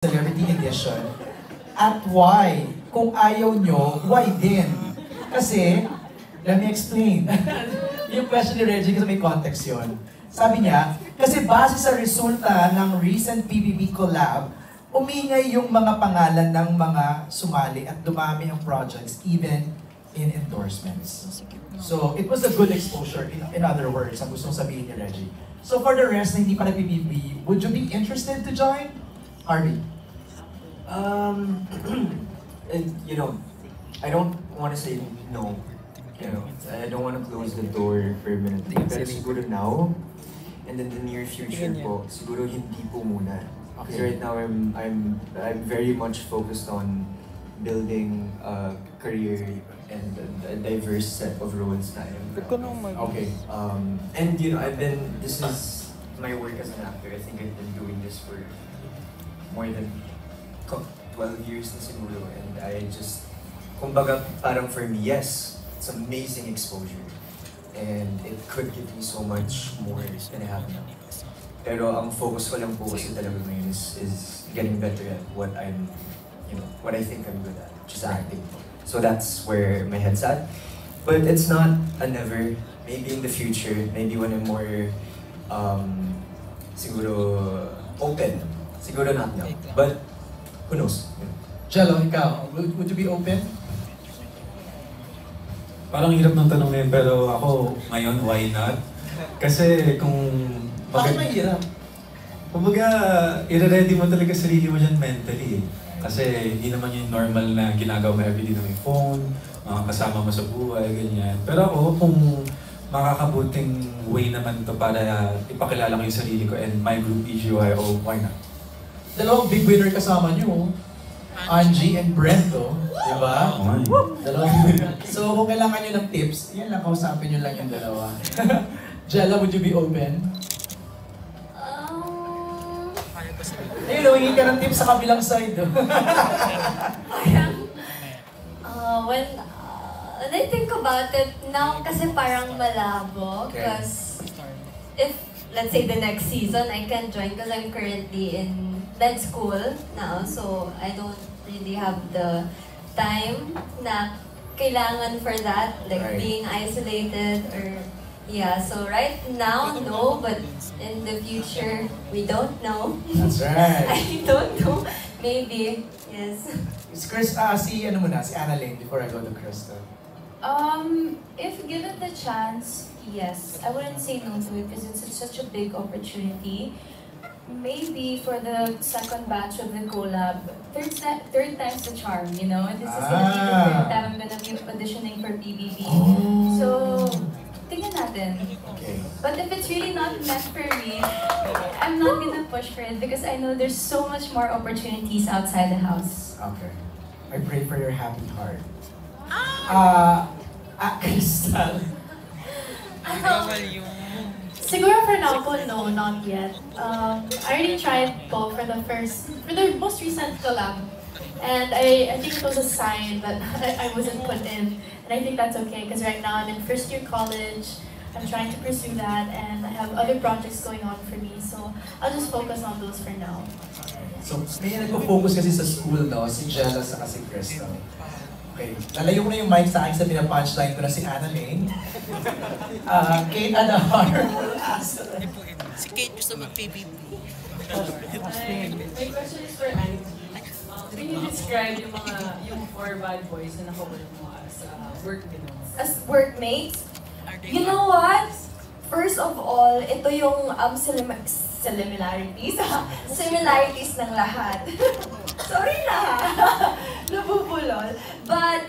Celebrity Edition. At why? Kung ayaw nyo, why din? Kasi, let me explain. Yung question ni Reggie kasi may context yun. Sabi niya, kasi base sa resulta ng recent PBB collab, umingay yung mga pangalan ng mga sumali at dumami ang projects, even in endorsements. So, it was a good exposure, in other words, ang gustong sabihin ni Reggie. So, for the rest na hindi pa nag-PBB, would you be interested to join? Harvey? You know, I don't want to say no. You know, I don't want to close the door permanently. Pero siguro now, and then the near future po, siguro hindi po muna. Because right now I'm very much focused on building a career and a diverse set of roles na Okay. And you know, this is my work as an actor. I think I've been doing this for more than 12 years na siguro, and I just, kumbaga, parang for me, yes, it's amazing exposure, and it could give me so much more than I have now. Pero ang focus ko lang po kasi talaga ngayon is getting better at what what I think I'm good at, which is acting. So that's where my head's at. But it's not a never. Maybe in the future, maybe when I'm more, siguro, open. Siguro not now. But, who knows? Jello, ikaw, would you be open? Parang hirap ng tanong na yun, pero ako ngayon, why not? Kasi kung... Bakit mahirap? Kumbaga, i-ready mo talaga sarili mo dyan mentally. Kasi hindi naman yung normal na ginagawa mo everyday na may phone, mga kasama mo sa buhay, ganyan. Pero ako, kung makakabuting way naman to para ipakilala ko yung sarili ko and my group EGYO, why not? Dalawang big winner kasama nyo, Angie and Brento, di ba? Dalawang winner. So kung kailangan nyo ng tips, yan lang, kausapin nyo lang yung dalawa. Jella, would you be open? Ayun, humingi ka ng tips sa kabilang side. When I think about it, now kasi parang malabo. Because if, let's say the next season, I can join because I'm currently in med school now. So I don't really have the time na kailangan for that. Like being isolated or... Yeah, so right now, no, but in the future, we don't know. That's right. I don't know. Maybe, yes. Si Chris, si Annalyn before I go to Crystal. If given the chance, yes. I wouldn't say no to it because it's such a big opportunity. Maybe for the second batch of the collab, third time's the charm, you know? This is gonna be the third time I'm gonna be auditioning for PBB. So, tingnan natin. Okay. But if it's really not meant for me, I'm not gonna push for it because I know there's so much more opportunities outside the house. Okay. I pray for your happy heart. Crystal. Siguro for now po, no, not yet. I already tried po for the most recent collab. And I think it was a sign that I wasn't put in. And I think that's okay, because right now I'm in first year college. I'm trying to pursue that, and I have other projects going on for me. So I'll just focus on those for now. So, may nagpo-focus kasi sa school, no? Si Jella sa si Crystal. Okay. Lalayo ko na yung mic sa akin sa pinapunchline ko na si Annalyn. Kate Adahar. Si Kate gusto mag-PBB. My question is for Angie. Can you describe yung four bad boys na nakawala mo as workmates? As workmates, you know what? First of all, ito yung similarities ng lahat. Sorry na, nabubulol. But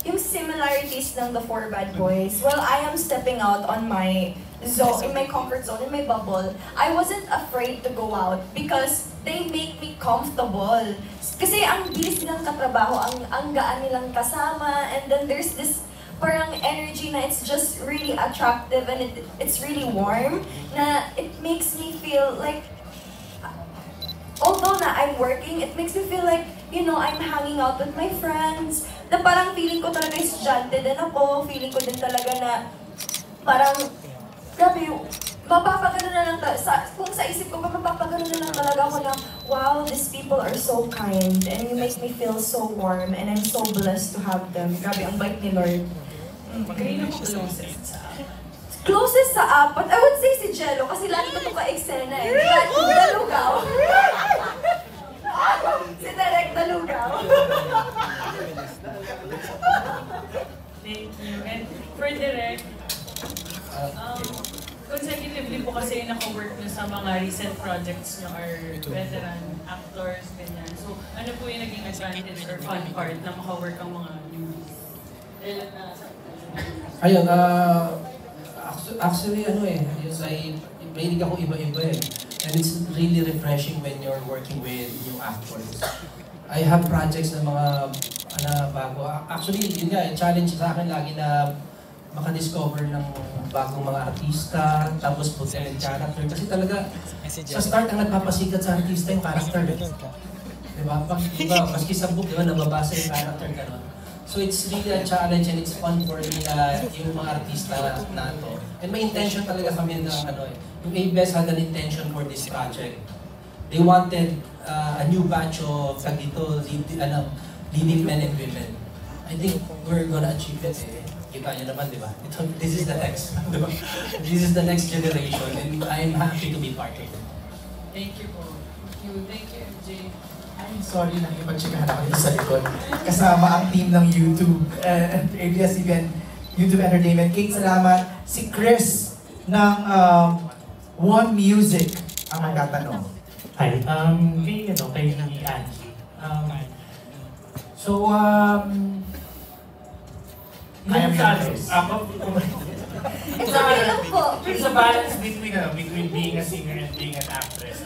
yung similarities ng the four bad boys, well, I am stepping out on my zone, in my comfort zone, in my bubble. I wasn't afraid to go out because they make me comfortable. Kasi ang bilis nilang katrabaho, ang gaan nilang kasama, and then there's this parang energy na it's just really attractive and it's really warm, na it makes me feel like, although na I'm working, it makes me feel like, you know, I'm hanging out with my friends, na parang feeling ko talaga estudyante din ako, feeling ko din talaga na parang, grabe, mapapagano na lang, kung sa isip ko, mapapagano na lang talaga ako na, wow, these people are so kind and you make me feel so warm and I'm so blessed to have them. Grabe, ang bait ni Lord. Kanina mo closest sa Closest sa apat, I would say si Jello kasi lagi ko ito ka-eksena eh. Dalugaw. Si Derek Dalugaw. Thank you. And for Direk, consecutively po kasi naka-work nyo sa mga recent projects nyo or veteran actors, ganyan. So, ano po yung naging advantage or fun part na maka-work ang mga newbies? Ayun, actually yung mahilig ako iba-iba eh. And it's really refreshing when you're working with new actors. I have projects na mga bago. Actually, yun nga, challenge sa akin lagi na maka-discover ng bagong mga artista, tapos putin ng character. Kasi talaga, sa start ang nagpapasikat sa artista yung character. Diba? Maski sa book, diba, nababasa yung character ka nun. So it's really a challenge and it's fun for me na yung mga artista na to. And may intention talaga kami na yung ABS had an intention for this project. They wanted a new batch of leading men and women. I think we're gonna achieve it eh. Kita nyo naman, di ba? This is the next, di ba? This is the next generation and I'm happy to be part of it. Thank you po. Thank you, MJ. I'm sorry, nakipag-checkahan ako dito sa likod. Kasama ang team ng YouTube, ABS-CBN, YouTube Entertainment. Kate, salamat. Si Chris ng One Music ang magtatanong. Hi, kay Angie. I am It's okay lang po. It's a balance between being a singer and being an actress.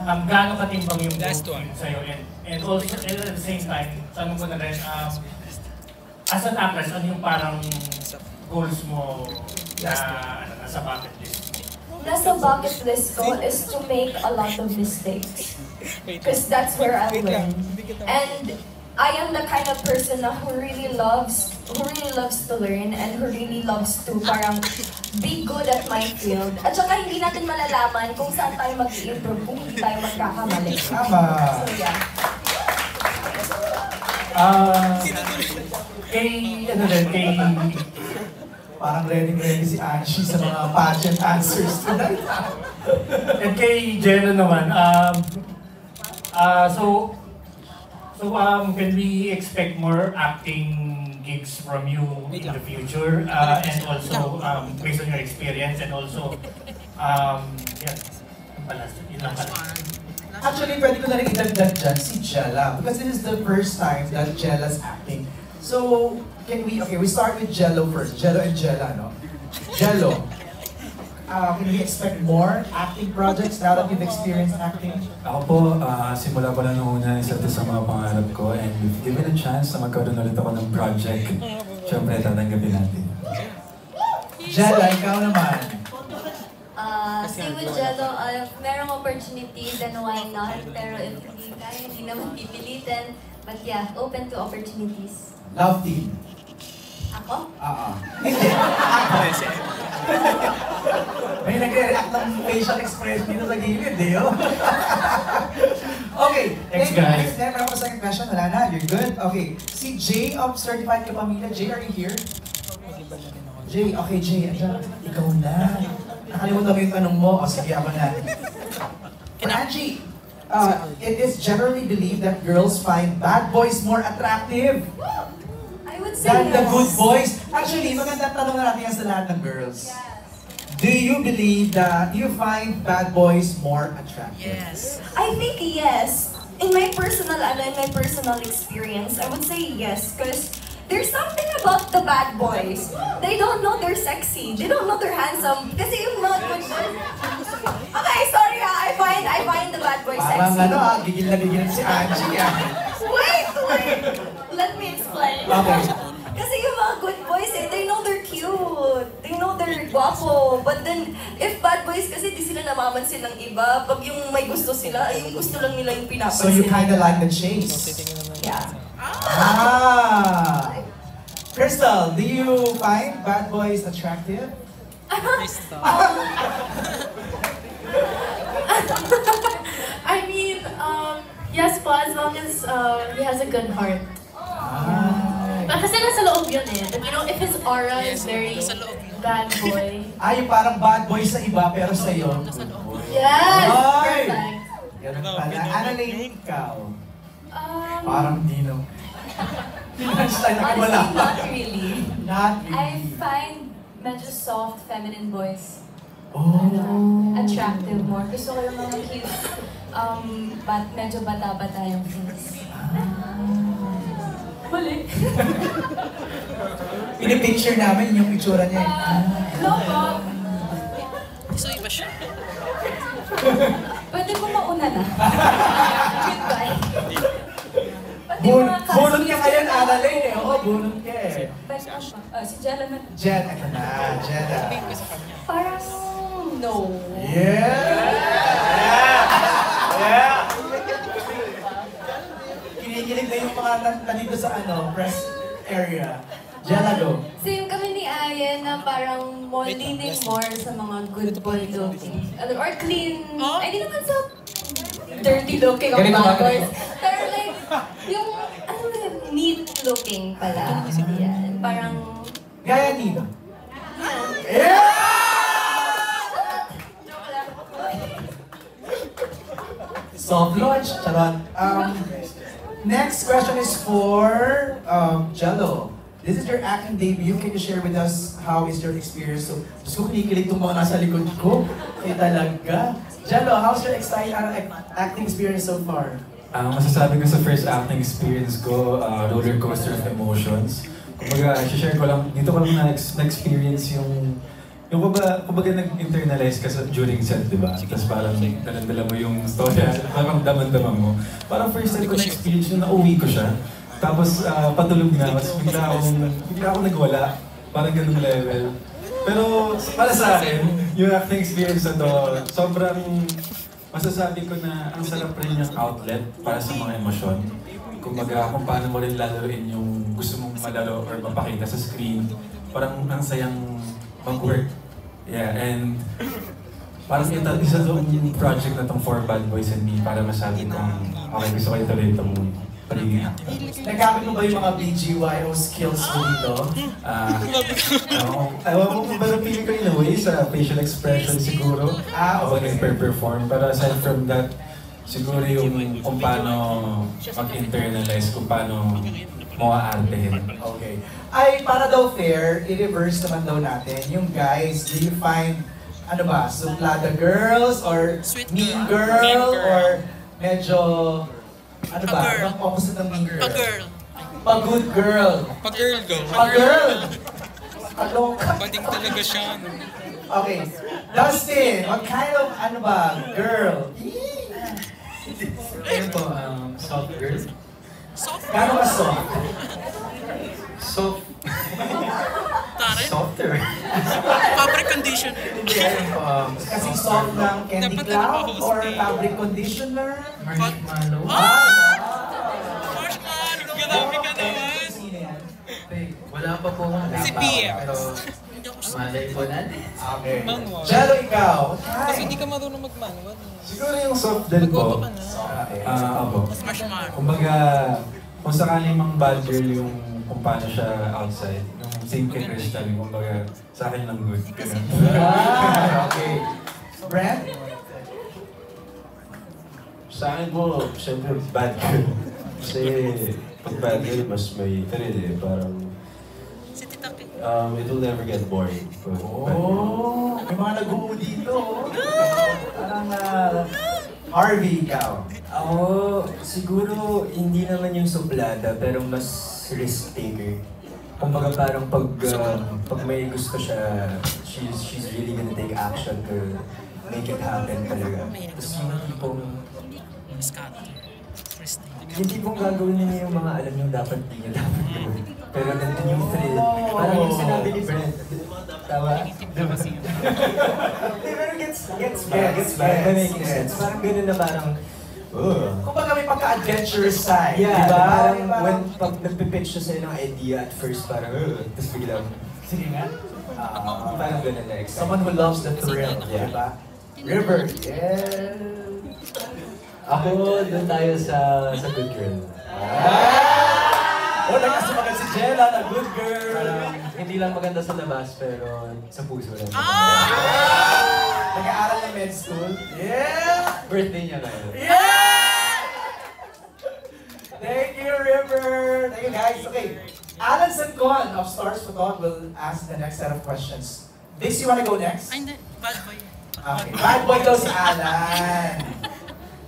Gaano katimbang yung both sa'yo and also at the same time, tanong ko na rin, as an actress, ano yung parang goals mo na nasa bucket list? Nasa bucket list ko is to make a lot of mistakes. Because that's where I learn. And I am the kind of person na who really loves to learn and who really loves to parang be good at my field. At saka hindi natin malalaman kung saan tayo mag-i-improve kung hindi tayo magkakamali. Tama. So yeah. Parang ready si Angie sa mga pageant answers tonight. And kay Jenna naman, can we expect more acting gigs from you in the future? And also, based on your experience and also, yun lang pala. Actually, pwede ko na rin idagdag dyan si Jella. Because this is the first time that Jella's acting. So, we start with Jello first. Jello and Jella, no? Jello, can we expect more acting projects now that you've experienced acting? Ako po, simula pa lang noong una, isa ito sa mga pangarap ko. And if given a chance na magkaroon ulit ako ng project, syempre tatanggapin natin. Jella, ikaw naman. Same with Jello, if merong opportunity, then why not? Pero if hindi kaya, hindi naman pipilitin. But yeah, open to opportunities. Love team. Ako? Hindi. May nag-react ng facial expression dito sa gilid, eh. Okay. Thanks, guys. Next, meron ko second question. Wala na. You're good? Okay. Si Jay of Certified Kapamilya. Jay, are you here? Jay, okay, Jay. Andiyan. Ikaw na. Nakalimutan mo yung tanong mo. O, sige, ako na. Angie, it is generally believed that girls find bad boys more attractive I would say than yes. the good boys. Actually, magandang tanong na natin yan sa lahat ng girls. Yes. Do you believe that you find bad boys more attractive? Yes. I think yes. In my personal experience, I would say yes. Because there's something about the bad boys. They don't know they're sexy. They don't know they're handsome. Kasi yung mga good boys... Okay, sorry I find the bad boys Parang sexy. gigil na gigil si Angie. Wait! Let me explain. Okay. Kasi yung mga good boys they know they're cute. They know they're guwapo. But then, if bad boys kasi di sila namamansin ng iba. Pag yung may gusto sila, yung gusto lang nila yung pinapansin. So you kinda like the chase? Yeah. Crystal, do you find bad boys attractive? I mean, yes po, as long as he has a good heart. Kasi nasa loob yun eh. But you know, if his aura is very bad boy. Yung parang bad boy sa iba, pero sa'yo, good boy. Yes! Ay! Perfect. Ganun pala. Annalyn, ikaw? Parang di no. Punchline, nakawala Honestly, pa. not really. Not I really. find medyo soft, feminine boys Oh. attractive more. Gusto ko yung mga cute, medyo bata-bata yung face. Mali. Pinipicture namin yung itsura niya. No po. So, iba siya. Pwede ko mauna na. Goodbye. Pati mga Bunot ka ngayon, Annalyn eh. Oo, bunot ka eh. Si Jella na. Jen, ito na. Jen. Parang no. Yeah! Kinikilig na yung mga nandito sa press area. Jella, go. Same kami ni Ayen na parang more leaning more sa mga good boy looking. Or clean. Ay, di naman sa dirty looking of bad boys. Pero like, yung neat looking pala. Yan. Parang... Gaya nino. Soft launch, charot. Next question is for Jello. This is your acting debut. Can you share with us how is your experience? So, gusto ko kinikilig itong mga nasa likod ko. Ay talaga. Jello, how's your acting experience so far? Masasabi ko sa first acting experience ko, roller coaster of emotions. Kumbaga, share ko lang, dito ko lang na-experience yung kumbaga nag-internalize ka during set, di ba? Tapos parang dalandala mo yung story, parang daman-daman mo. Parang first time ko na-experience yung nauwi ko siya. Tapos patulog na, tapos bigla akong nagwala. Parang ganung level. Pero para sa akin, yung acting experience na to, sobrang masasabi ko na ang sarap rin yung outlet para sa mga emosyon. Kumbaga kung paano mo rin lalaroin yung gusto mong malaro or mapakita sa screen. Parang ang sayang mag-work. Yeah, and parang isa itong project na itong For Bad Boys and Me para masabi kong okay, gusto ko ituloy itong paligid. Nagamit mo ba yung mga BGYO skills mo dito? Ewan ko kung parang feeling ko in a way sa facial expression siguro. Okay. Kapag perform. Pero aside from that, siguro yung kung paano mag-internalize, kung paano mo aartehin. Okay. Ay, para daw fair, i-reverse naman daw natin. Yung guys, do you find, suplada girls or mean girl or medyo, ang opposite ng mean girl? Pag-girl. Pag-good girl. Pag-girl go. Pag-girl! Kaloka. Bading talaga siya. Okay. Dustin, what kind of, girl? Ayun po, soft girl. Gano'n ka soft? Soft. Taray. Softer. Fabric condition. Hindi, kasi soft ng Candy Cloud or fabric conditioner? Marshmallow. Marshmallow. Grabe ka naman. Wala pa po akong Si tapa, Pia. pero malay po natin. Okay. Jello, ikaw. Kasi hindi ka marunong mag-manual. Siguro yung soft din po. Ako. Marshmallow. Kumbaga, kung sakaling mang bad girl yung kung paano siya outside, yung same kay Crystal, kumbaga, sa akin lang good. Ganun. Okay. Brent? Sa akin po, siyempre bad girl. Kasi pag bad girl, mas may thrill eh. Parang, it will never get boring. Oh, may mga nag-umu dito. Parang Harvey, ikaw. Ako, siguro hindi naman yung suplada, pero mas risk taker. Kumbaga parang pag may gusto siya, she's really gonna take action to make it happen talaga. Tapos yung tipong, hindi pong gagawin niya yung mga alam niyo dapat hindi niya dapat gawin. Pero nandun yung thrill. Parang yung sinabi ni Brent. Tawa? Pero gets back. Making sense. Parang ganun na parang, Kumbaga may pagka-adventurous side, yeah, diba? parang when pag nagpipitch siya sa'yo ng idea at first, parang, tapos biglang, sige nga. Parang ganun na excited. Someone who loves the thrill, Yeah. diba? River, yeah. Ako, doon tayo sa Good Girl. Oh, nagkasumagal si Jella, na good girl. Parang hindi lang maganda sa labas, pero sa puso rin. Nag-aaral ng med school. Yeah! Birthday niya ngayon. Yeah! Thank you, River. Thank you, guys. Okay. Alan Sancon of Stars Photog will ask the next set of questions. Dix, you wanna go next? Ay, hindi. Bad boy. Okay. Bad boy daw si Alan.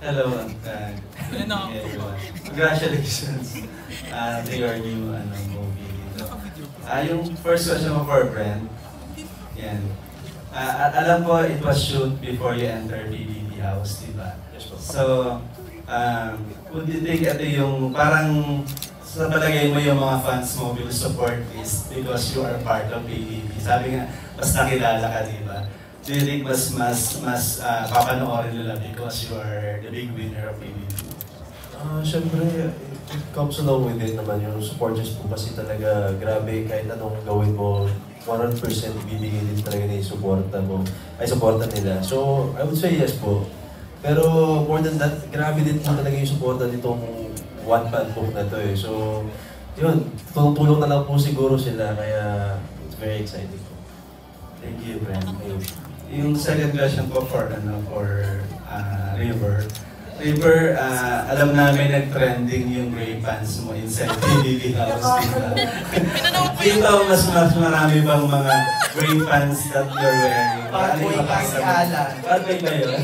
Hello, Ano? everyone. Congratulations to your new movie. Yung first question mo for Brent. Yan. Alam ko it was shoot before you enter PBB House, di ba? So, would you think ito yung parang sa palagay mo yung mga fans mo will support this because you are part of PBB? Sabi nga, mas nakilala ka, di ba? Do you think mas papanoorin nila because you are the big winner of PBB? Siyempre, it comes along with it naman yung supporters po kasi talaga grabe kahit anong gawin mo 100% bibigay din talaga na yung suporta nila. So, I would say yes po. Pero more than that, grabe din po talaga yung suporta nitong one fan book na to eh. So, yun, tulong na lang po siguro sila kaya it's very exciting po. Thank you, Brent. Yung second question po for River. River, alam namin nag-trending yung gray pants mo inside PBB House, diba? Dito, mas marami bang mga gray pants that you're wearing? Bad boy ka si Alan. Bad boy ba yun?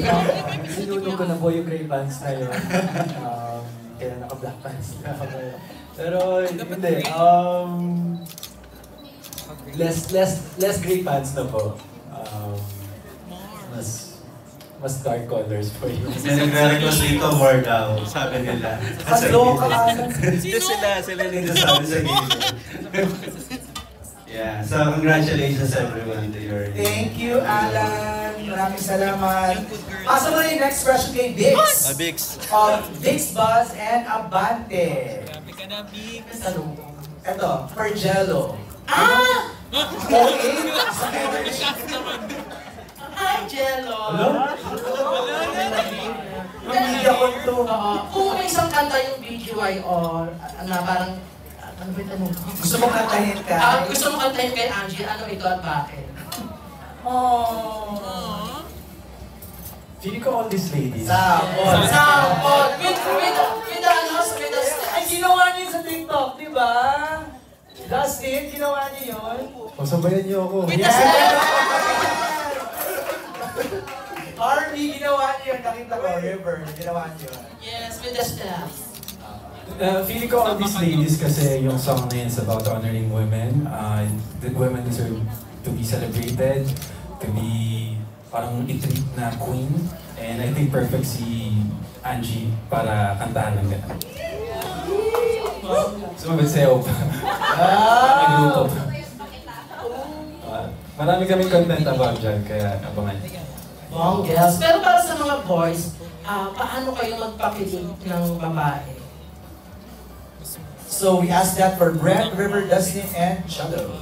Sinunog ko na po yung gray pants na yun. Kaya naka-black pants na ako. Pero hindi, less gray pants na po. Mas dark colors po yun. Kasi nagre-request dito more daw, sabi nila. Hello, Alan. Sila nito sabi sa gilid. Yeah, so congratulations everyone to your... Thank you, Alan. Maraming salamat. Pasa mo na yung next question kay Vix. Bix. Vix Buzz and Abante. Grabe ka na, Bix. Ito, Pergello. Okay. Sa energy. Hi, Jello! Mamilya ko ito. Kung may isang kanta yung BGY or na parang, ano ba ito mo? Gusto mo kantahin ka? Gusto mo kantahin kay Angie, ano ito at bakit? Feeling ko all these ladies. Sapot! Sapot! With the Ay, ginawa niyo sa TikTok, di ba? Dustin, ginawa niyo yun? Pasabayan niyo ako. Harvey, ginawa niyo yun. Nakita ko, River, ginawa niyo yun. Yes, with the steps. Feeling ko all these ladies kasi yung song na yun is about honoring women. The women deserve to be celebrated, to be parang i-treat na queen. And I think perfect si Angie para kantahan ng gano'n. Sumabitsayaw pa. Nagluto pa. Marami kaming content about dyan, kaya abangan. Wow, yes. Pero para sa mga boys, paano kayo magpakilig ng babae? So we asked that for Brent, River, Dustin, and Shadow.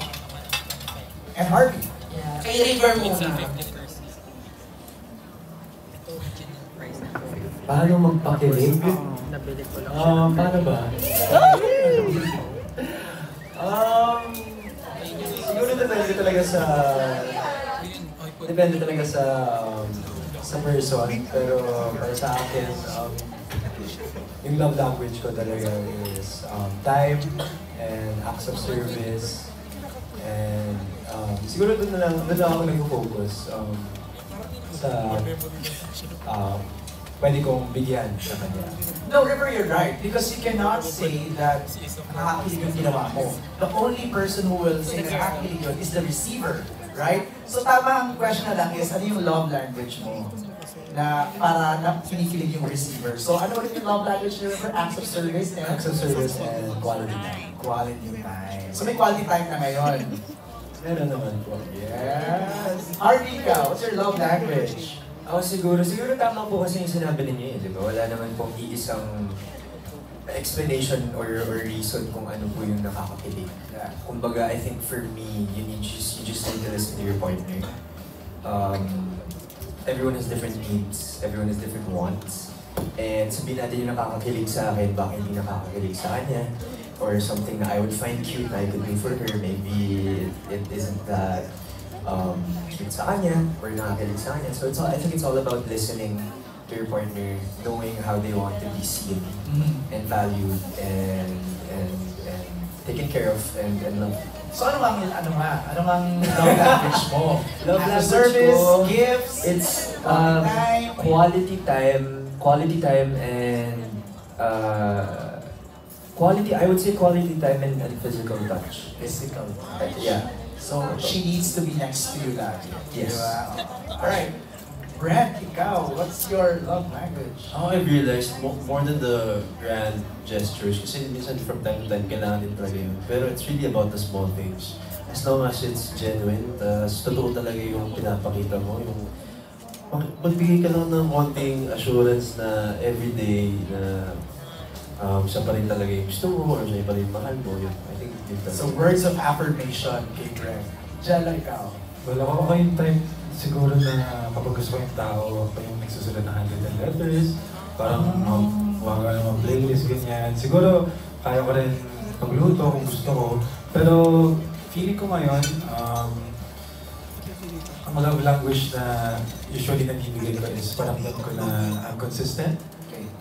And Harvey. Yeah. Kay River muna. Paano magpakilig? Paano ba? Siguro depende talaga sa person, pero para sa akin, yung love language ko talaga is time and acts of service, and siguro doon na ako nag-focus sa pwede kong bigyan sa kanya. No, River, you're right. Because you cannot say that nakakakilig yung ginawa mo. The only person who will say na nakakakilig yun is the receiver, right? So tama ang question na lang is, ano yung love language mo? Na para na kinikilig yung receiver. So ano ulit yung love language ni River? Acts of service and... Acts of service and quality time. Quality time. So may quality time na ngayon. Meron naman po. Yes! Harvey ka, what's your love language? Ako siguro tama po kasi yung sinabi ninyo eh, di ba? Wala naman pong iisang explanation or reason kung ano po yung nakakakilig. Kumbaga, I think for me, you just need to listen to your partner. Everyone has different needs, everyone has different wants. And sabihin natin yung nakakakilig sa akin, baka hindi nakakakilig sa kanya. Or something that I would find cute that I could do for her, maybe it isn't that cute sa kanya or nakakilig sa kanya. So I think it's all about listening to your partner, knowing how they want to be seen and valued and taken care of and loved. So ano ang love language mo? Love Acts of language service, ko, gifts, it's quality time and I would say quality time and physical touch. Physical touch. Yeah. So she needs to be next to you lagi. Yes. Diba? Alright. Brent, ikaw, what's your love language? I've realized more than the grand gestures, kasi minsan from time to time kailangan din talaga yun. Pero it's really about the small things. As long as it's genuine, totoo talaga yung pinapakita mo, yung magbigay ka lang ng konting assurance na everyday na siya pa rin talaga yung gusto mo or siya pa rin mahal mo. Yun. I think yun talaga. So words of affirmation kay Greg. Jella, ikaw. Well, ako yung type siguro na kapag gusto ko yung tao, ako yung nagsusulat ng handwritten letters, parang mga playlist, ganyan. Siguro, kaya ko rin magluto kung gusto ko. Pero, feeling ko ngayon, ang love language na usually nabibigay ko is paramdam ko na I'm consistent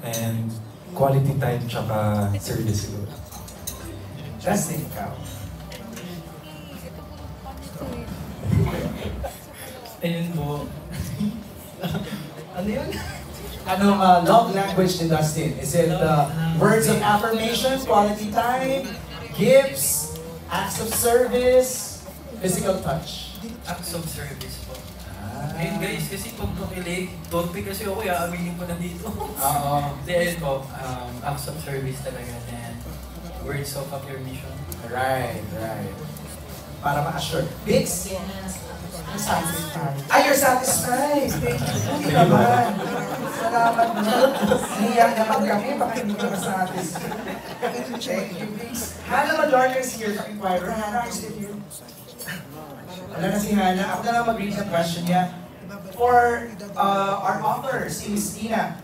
and quality time tsaka service siguro. Justin, ikaw. Ayun po. Ano yun? Anong love language ni Dustin? Is it words of affirmation, quality time, gifts, acts of service, physical touch? Acts of service po. Ayun guys, kasi pag makilig, torpe kasi ako, aminin ko na dito. Oo. Hindi, ayun po, acts of service talaga, and words of affirmation. Right. Para ma-assure. Bix? I'm satisfied. You're satisfied! Thank you. Hindi naman. Salamat naman. Niyak naman kami, baka hindi ka satisfied. Thank you, Bix. Hannah Mallorca is here, inquirer. Hannah, are you still here? Wala na si Hannah. Ako na lang mag-read ng question niya. For our author, si Miss Tina,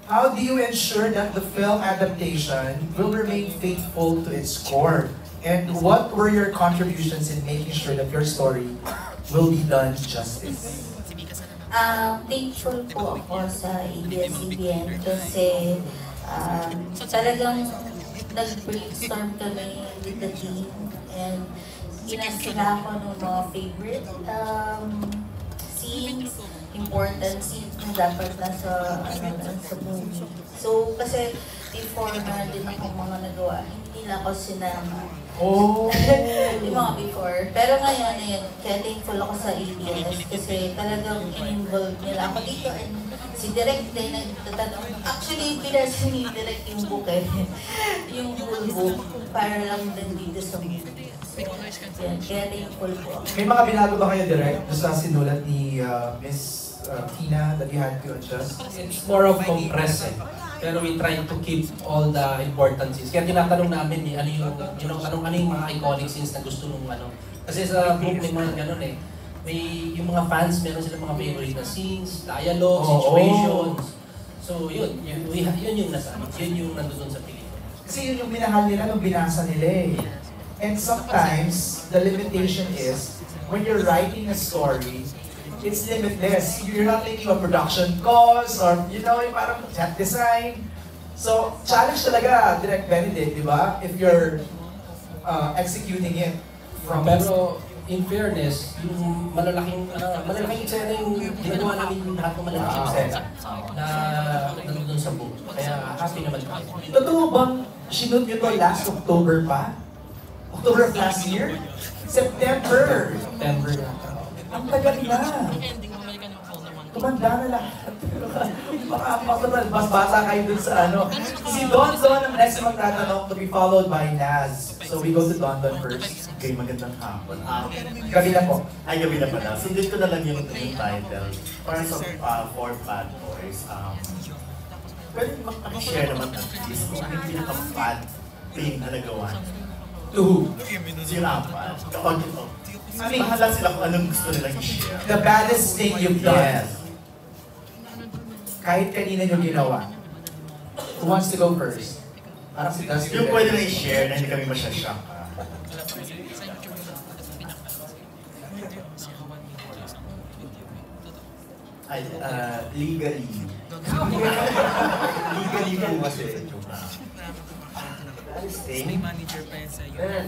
how do you ensure that the film adaptation will remain faithful to its core? And what were your contributions in making sure that your story will be done justice? Thankful po ako sa ABS-CBN kasi talagang nag-brainstorm kami with the team and inasila ko ng mga favorite scenes, important scenes na dapat nasa movie. So, kasi before na din akong mga nagawa, hindi nila ako sinama. Oh! Yung mga before. Pero ngayon, kaya thankful ako sa ABS kasi talagang in-involve nila ako dito and si Direk din nagtatanong. Actually, pinasa ni Direk yung book yung full book para lang din dito sa movie. So, yan, kaya thankful po. May mga binago ba kayo direct sa sinulat ni Miss Tina that you had to adjust? It's more of compressed Pero we try to keep all the important scenes. Kaya tinatanong namin ano yung mga iconic scenes na gusto nung ano. Kasi sa book may mga ganun may yung mga fans meron silang mga favorite na scenes, dialogue, situations. So yun yung nandoon sa pelikula. Kasi yun yung minahal nila nung binasa nila And sometimes, the limitation is, when you're writing a story, it's limitless. You're not thinking of production costs or, yung parang set design. So, challenge talaga, Direct Benedict, di ba? If you're executing it from... Pero, in fairness, yung malalaking eksena yung ginagawa namin lahat ng malalaking eksena na nandun sa book. Kaya happy naman kami. Totoo bang sinunod nyo to last October pa? October of last year? September yata. Ang tagal na. Tumanda na lahat. Mas bata kayo dun sa ano. Si Don ang next magtatanong to be followed by Naz. So we go to Don first. Okay, magandang hapon. Gabi na po. Ay, gabi na pala. Sundin ko na lang yung title. Para sa For Bad Boys, Pwede makishare naman ng please kung ano yung pinaka-bad thing na nagawa niyo. To who? Si Rampal. Kapag ito. Bahala sila kung anong gusto nilang i-share. The baddest thing you've done. Yes. Kahit kanina nyo ginawa. Who wants to go first? Parang si Dusty. Yung pwede na i-share na hindi kami masyashock. Ay, legally. Legally po kasi.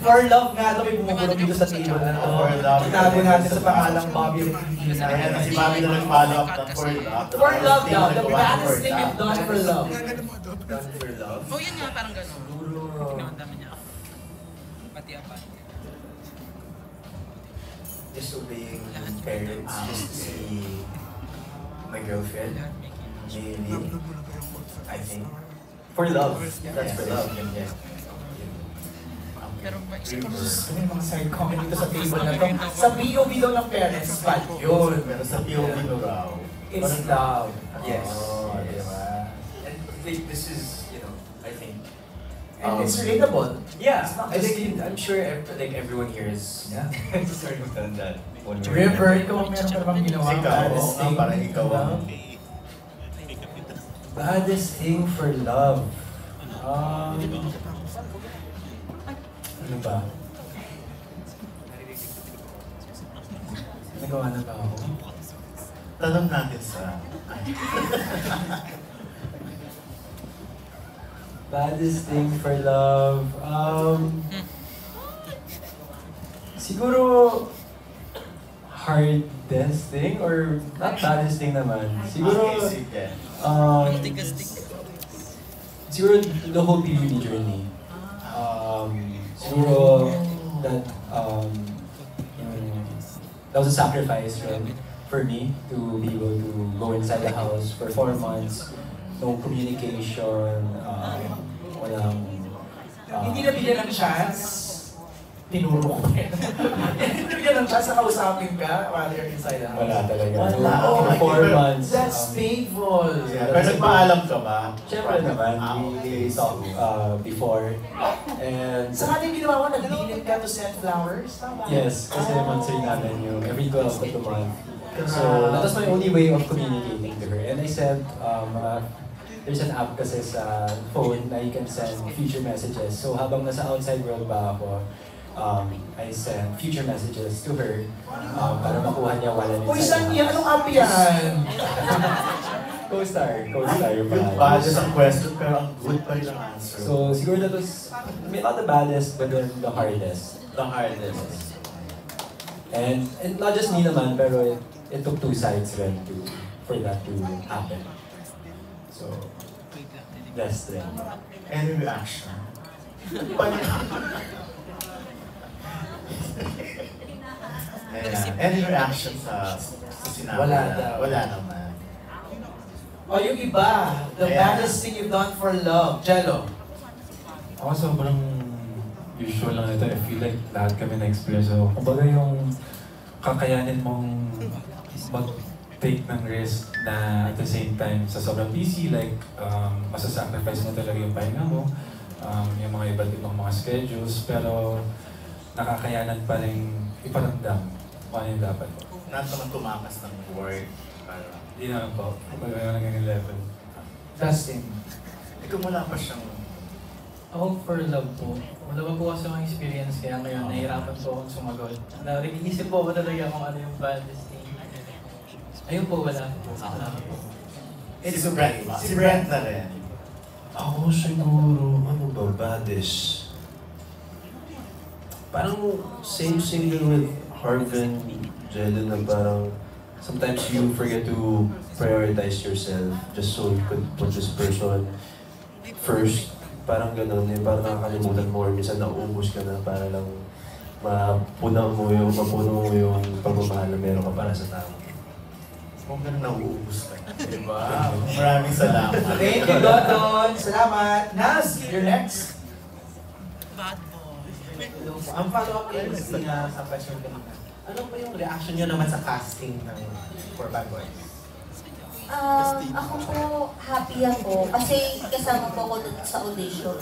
For love nga ito, may bumubulong dito sa table na ito. For love. Itago natin sa pangalang Bobby Regina. Ayan, si Bobby na nag-follow up ng For Love. For love daw, the baddest thing you've done for love. Done for love? Oh, yun nga, parang gano'n. Siguro. Ginawa namin niya. Pati apat. Disobeying parents just to see my girlfriend. Maybe. I think. For love. That's for love. Yeah. Pero Ano yung mga side comment dito sa table na to? Sa POV daw ng parents, bad yun. Pero sa POV no raw. It's love. Yes. Oh, diba? And this is, you know, I think. And it's relatable. Yeah, It's not I just think I'm sure like everyone here is sorry to done that. One way or River, another. ikaw meron ka bang ginawa? Ikaw, parang ikaw ang Baddest thing for love. Ano ba? Nagawa na ba ako? tanong natin sa... Baddest thing for love. Siguro hardest thing or not baddest thing naman. Siguro siguro the whole PBB journey. Siguro that that was a sacrifice for me to be able to go inside the house for 4 months. No communication, walang... Hindi na bigyan ng chance, tinuro ko rin. Hindi na bigyan ng chance na kausapin ka while you're inside the house. Wala talaga. Wala. For 4 months. That's painful. Yeah, pero nagpaalam ka ba? Siyempre naman, we talked before. And... Sa ating ginawa mo, nag-limit ka to send flowers? Tama? Yes, kasi monthly namin yung every 12th of the month. So that was my only way of communicating to her. And I said, there's an app kasi sa phone na you can send future messages. So habang nasa outside world ba ako, I send future messages to her para makuha niya while I'm inside. Uy, saan yan? Anong app yan? Co-star yung Yung baddest ang question pero ang good pa rin ang answer. So siguro that was, not the baddest, but then the hardest. The hardest. And not just me naman, pero it took 2 sides rin for that to happen. So, best rin. Any reaction? Any reaction sa sinabi? Wala na? daw. Wala naman. O yung iba, the baddest thing you've done for love. Jello. Ako sobrang usual lang ito. I feel like lahat kami na-experience. So, kumbaga yung kakayanin mong mag-take ng risk na at the same time sa sobrang busy, like masasacrifice mo talaga yung pahinga mo, yung mga iba't ibang mga schedules, pero nakakayanan pa rin iparamdam kung ano yung dapat. Not naman tumakas ng work. Hindi naman po. Kumbaga naging level. Dustin. Ikaw wala pa siyang... Ako for love po. Wala pa po kasi akong experience kaya ngayon nahihirapan po akong sumagot. Nag-iisip po ako talaga kung ano yung baddest thing. Ayun po, wala po. Wala po. Si Brent ba? Si Brent na rin. Ako siguro, ano ba, baddest? Parang same din with Harvin, Jello, na parang sometimes you forget to prioritize yourself just so you could put this person first. Parang ganun, parang nakakalimutan mo or minsan nauubos ka na para lang mapuno mo yung pagmamahal na meron ka para sa tao. Kung ganun nauubos ka. Diba? Maraming salamat. Thank you, Dodon. Salamat. Nas, you're next. Ang follow-up is sa question kanina. Ano ba yung reaction nyo naman sa casting ng For Bad Boys? Ako po, happy ako kasi kasama po ako dun sa audition.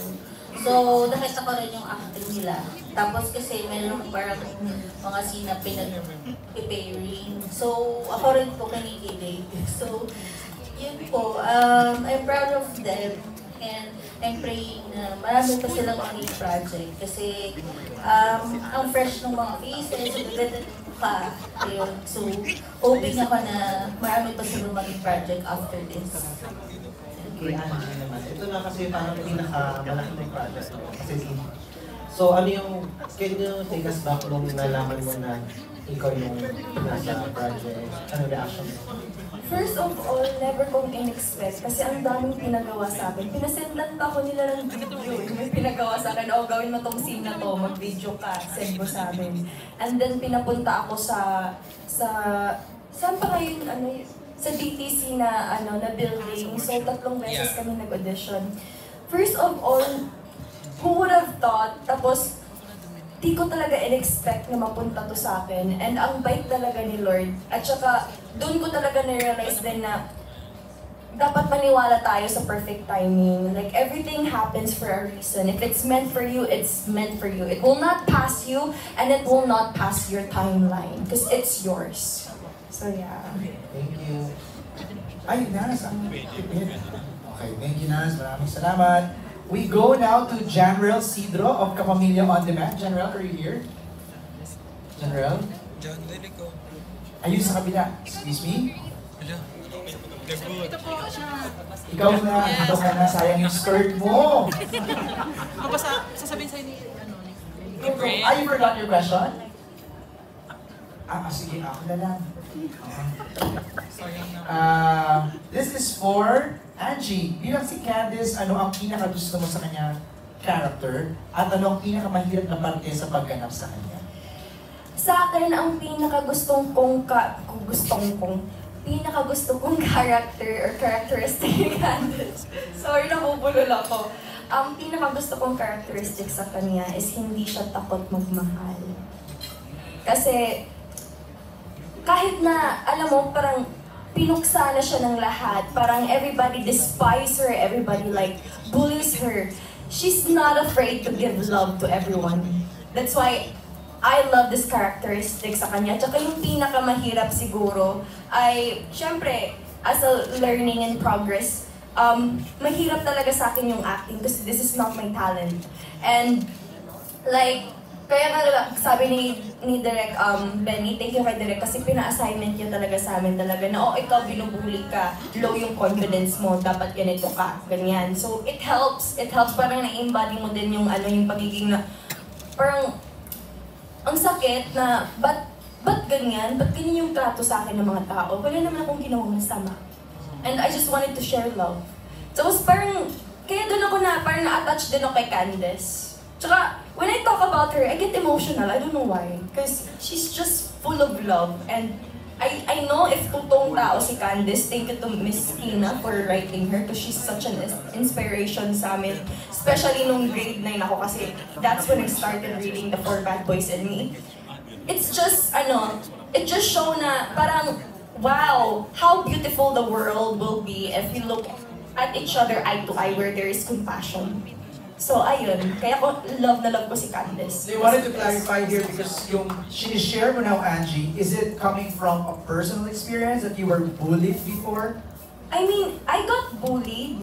So, nakita ko rin yung acting nila. Tapos kasi meron parang mga scene na pinag-preparing. So, ako rin po kinikilig. So, yun po. I'm proud of them. And I'm praying na marami pa silang maging project. Kasi ang fresh ng mga faces, magaganda pa. Ayun. So, hoping ako na marami pa silang maging project after this. Kay Angie naman. Ito na kasi parang pinaka-malaking project mo. Kasi so ano yung, can you take us back nung nalaman mo na ikaw yung nasa project? Ano reaction mo? First of all, never kong in-expect kasi ang daming pinagawa sa akin. Pinasendan pa ako nila ng video. May pinagawa sa akin, gawin mo tong scene na to, mag-video ka, send mo sa amin. And then pinapunta ako saan pa ngayon, sa DTC na building. So 3 beses kami nag-audition. First of all, who would have thought? Tapos, di ko talaga in-expect na mapunta to sa akin. And ang bait talaga ni Lord. At saka, doon ko talaga na-realize din na dapat maniwala tayo sa perfect timing. Like, everything happens for a reason. If it's meant for you, it's meant for you. It will not pass you, and it will not pass your timeline. Because it's yours. So, yeah. Thank you. Ay, Nas. Okay, thank you, Nas. Maraming salamat. We go now to Janrel Cedro of Kapamilya On Demand. Janrel, are you here? Janrel? John Lilico. Ayun sa kabila. Excuse me? Ito po siya. Ikaw na, ito ka na, sayang yung skirt mo. Ako ba sasabihin sa'yo ni You forgot your question? Sige, ako na lang. This is for Angie. Bilang si Candice, ano ang pinakagusto mo sa kanya character at ano ang pinakamahirap na parte sa pagganap sa kanya? Sa akin, ang pinakagusto kong character or characteristic ni Candice. Sorry, nabubulol ako. Ang pinakagusto kong characteristic sa kanya is hindi siya takot magmahal. Kasi kahit na, alam mo, parang pinuksa na siya ng lahat. Parang everybody despise her, everybody like bullies her. She's not afraid to give love to everyone. That's why I love this characteristic sa kanya. Tsaka yung pinakamahirap siguro ay, syempre, as a learning and progress, mahirap talaga sa akin yung acting kasi this is not my talent. And like, kaya nga sabi ni Direk Benny, thank you kay Direk kasi pina-assignment niya talaga sa amin talaga na ikaw binubuli ka, low yung confidence mo, dapat ganito ka, ganyan. So it helps parang na-embody mo din yung yung pagiging na parang ang sakit na ba't ganyan yung trato sa akin ng mga tao, wala naman akong ginawang masama. And I just wanted to share love. So parang, kaya doon ako na parang na-attach din ako kay Candice. Tsaka, when I talk about her, I get emotional. I don't know why. Because she's just full of love. And I know if totoong tao si Candice, thank you to Miss Ina for writing her because she's such an inspiration sa amin. Especially nung grade 9 ako kasi that's when I started reading The 4 Bad Boys and Me. It's just, it just show na parang, wow, how beautiful the world will be if we look at each other eye to eye where there is compassion. So, ayun. Kaya love na love ko si Candice. They wanted to clarify here because yung sinishare mo now, Angie, is it coming from a personal experience that you were bullied before? I mean, I got bullied